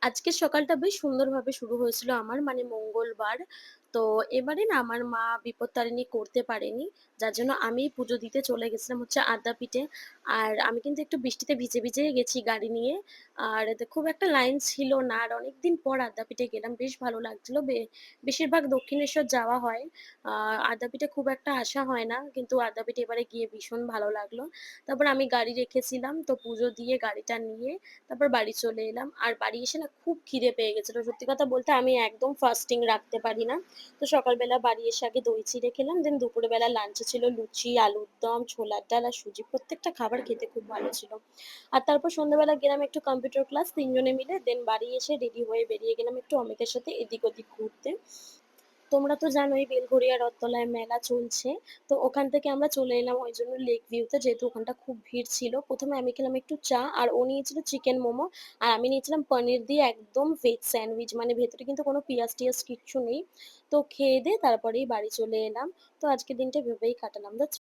আজকের সকালটা বেশ সুন্দরভাবে শুরু হয়েছিল আমার, মানে মঙ্গলবার। তো এবারে না আমার মা বিপত্তারিণী করতে পারেনি। যার জন্য আমিই পুজো দিতে চলে গেছিলাম হচ্ছে আদ্যাপীঠে। আর আমি কিন্তু একটু বৃষ্টিতে ভিজে, ভিজেই গেছি গাড়ি নিয়ে। আর এতে খুব একটা লাইন ছিল না। আর অনেকদিন পর আদ্যাপীঠে গেলাম। বেশ ভালো লাগছিল। বেশিরভাগ দক্ষিণেশ্বর যাওয়া হয়। আ আদ্যাপীঠে খুব একটা আসা হয় না। কিন্তু আদ্যাপীঠে এবারে গিয়ে ভীষণ ভালো লাগলো। তারপর আমি গাড়ি রেখেছিলাম। তো পুজো দিয়ে গাড়িটা নিয়ে তারপর বাড়ি চলে এলাম। আর বাড়ি এসে না খুব খিদে পেয়ে গেছিল। সত্যি কথা বলতে আমি একদম ফাস্টিং রাখতে পারি না। তো সকালবেলা বাড়ি এসে আগে দই চিড়ে খেলাম। দেন দুপুরবেলা লাঞ্চে ছিল লুচি, আলুর দম, ছোলার ডাল আর সুজি। প্রত্যেকটা খাবার খেতে খুব ভালো ছিল। আর তারপর সন্ধ্যাবেলা গেলাম একটু কম্পিউটার ক্লাস ৩ জনে মিলে। দেন বাড়ি এসে রেডি হয়ে বেরিয়ে গেলাম একটু অমিতের সাথে এদিক ওদিক ঘুরতে। তোমরা তো জানোই বেলঘড়িয়া রথতলায় মেলা চলছে। তো ওখান থেকে আমরা চলে এলাম ওইজন্য লেক ভিউতে, যেহেতু ওখানটা খুব ভিড় ছিল। ১ম এ আমি খেলাম একটু চা আর ও নিয়েছিল চিকেন মোমো। আর আমি নিয়েছিলাম পনির দিয়ে একদম ভেজ স্যান্ডউইচ, মানে ভেতরে কিন্তু কোনো পিঁয়াজ-টিয়াজ কিচ্ছু নেই। তো খেয়ে-দেয়ে তারপরেই বাড়ি চলে এলাম। তো আজকের দিনটা এভাবেই কাটালাম।